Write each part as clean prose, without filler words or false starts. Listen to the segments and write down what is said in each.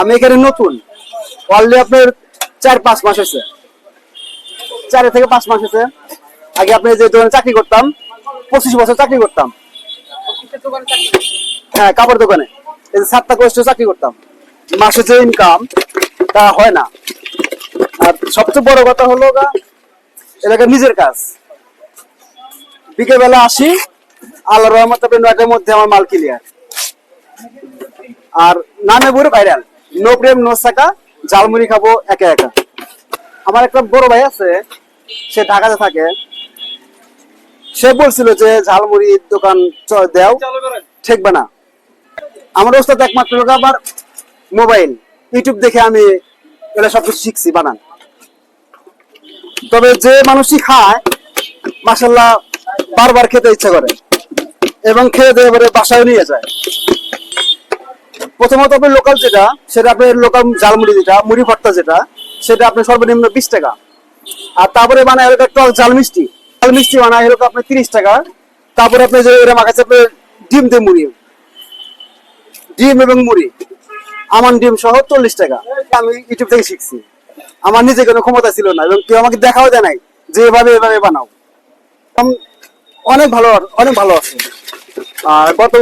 আমি এখানে নতুন, অলরেডি আপনার 4-5 মাস হয়েছে, 4 থেকে 5 মাস হয়েছে। আগে আপনি যে দোকানে চাকরি করতাম, 25 বছর চাকরি করতাম। হ্যাঁ, কাপড় দোকানে এই যে 7টা কোর্সে চাকরি করতাম। মাসে যে ইনকাম তা হয় না। আর সবচেয়ে বড় কথা হলো এলাকার নিজের কাজ। বিকেল বেলা আসি, আল্লাহর রহমতে 9টার মধ্যে আমার মাল ক্লিয়ার। আর নামে পুরো ভাইরাল, নো প্রেম নো সাকা, ঝালমুড়ি খাবো একা একা। আমার একটা বড় ভাই আছে, সে ঢাকাতে থাকে। সে বলছিল যে ঝালমুড়ির দোকান দেও, ঠেকবে না। আমার ওস্তাদ একমাত্র আমার মোবাইল, ইউটিউব দেখে আমি এগুলো সবকিছু শিখছি বানান। তবে যে মানুষই খায় মাশাআল্লাহ বারবার খেতে ইচ্ছা করে এবং খেয়ে দিয়ে এবারে বাসায় নিয়ে যায়। প্রথমত আপনার লোকাল যেটা, সেটা আপনার লোকাল ঝালমুড়ি যেটা, মুড়ি ভর্তা যেটা, সেটা আপনার সর্বনিম্ন 20 টাকা। আর তারপরে বানায় হলো টক ঝাল মিষ্টি, ঝাল মিষ্টি বানায় হলো আপনার 30 টাকা। তারপরে আপনি যে এরকম আকাশে আপনার ডিম দিয়ে মুড়ি, ডিম এবং মুড়ি, আমান ডিম সহ 40 টাকা। আমি ইউটিউব থেকে শিখছি, আমার নিজে কোনো ক্ষমতা ছিল না এবং কেউ আমাকে দেখাও দেয় নাই যে এভাবে বানাও। অনেক ভালো, অনেক ভালো আছে। আর গত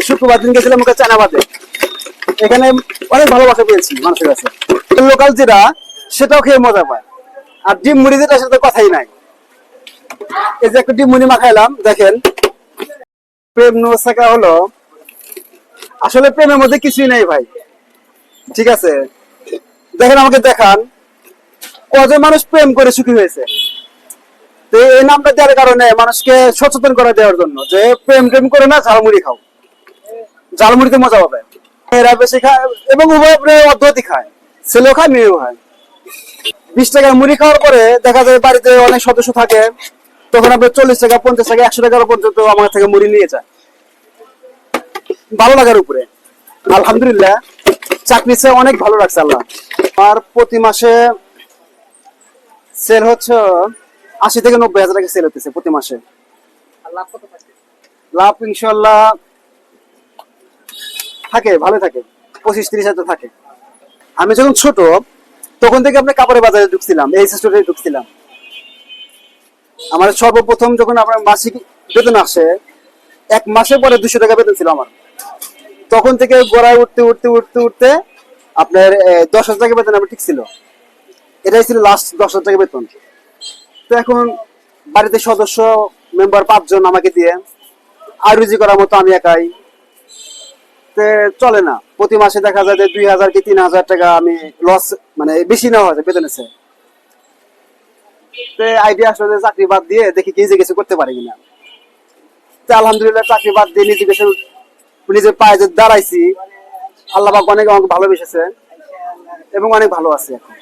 শুক্রবার দিন গেছিলাম ওকে চায়নাবাদে, এখানে অনেক ভালোবাসা পেয়েছি মানুষের কাছে। লোকাল যেটা, সেটাও খেয়ে মজা পায়। আর ডিম মুড়ি যেটা, সেটা কথাই নাই। এই যে একটা ডিম মুড়ি মাখাইলাম, দেখেন। প্রেম নো সাকা হলো, আসলে প্রেমের মধ্যে কিছুই নাই ভাই, ঠিক আছে? দেখেন, আমাকে দেখান কজন মানুষ প্রেম করে সুখী হয়েছে। তো এই নামটা দেওয়ার কারণে মানুষকে সচেতন করে দেওয়ার জন্য যে প্রেম টেম করে না, ঝালমুড়ি খাও, ঝালমুড়িতে মজা পাবে। এরা বেশি খায় এবং উভয় অদ্বৈতই খায়, ছেলেও খায় মেয়েও খায়। 20 টাকার মুড়ি খাওয়ার পরে দেখা যায় বাড়িতে অনেক সদস্য থাকে, তখন আপনার 40 টাকা 50 টাকা 100 টাকার পর্যন্ত আমার থেকে মুড়ি নিয়ে যায়, ভালো লাগার উপরে। আলহামদুলিল্লাহ, চাকরি চেয়ে অনেক ভালো লাগছে আল্লাহ। আর প্রতি মাসে সেল হচ্ছে 80 থেকে 90 হাজার টাকা সেল হতেছে প্রতি মাসে। লাভ ইনশাল্লাহ থাকে, ভালো থাকে, 25-30 হাজার থাকে। আমি যখন ছোট, তখন থেকে আপনি কাপড়ের বাজারে ঢুকছিলাম, এই স্টোরে ঢুকছিলাম। আমার সর্বপ্রথম যখন আপনার মাসিক বেতন আসে, 1 মাসে পরে 200 টাকা বেতন ছিল আমার। তখন থেকে গড়ায় উঠতে উঠতে উঠতে উঠতে আপনার 10,000 টাকা বেতন আমার ঠিক ছিল। এটাই ছিল লাস্ট 10,000 টাকা বেতন। তো এখন বাড়িতে সদস্য মেম্বার 5 জন আমাকে দিয়ে, আর রুজি করার মতো আমি একাই, চলে না। প্রতি মাসে দেখা যায় যে 2,000 কি 3,000 টাকা আমি লস, মানে বেশি নেওয়া হয় বেতন এসে। আইডিয়া আসলে চাকরি বাদ দিয়ে দেখি কি যে কিছু করতে পারি কিনা। আলহামদুলিল্লাহ, চাকরি বাদ দিয়ে নিজের পায়ে যে দাঁড়াইছি, আল্লাহ পাক অনেক আমাকে ভালোবেসেছে এবং অনেক ভালো আছে এখন।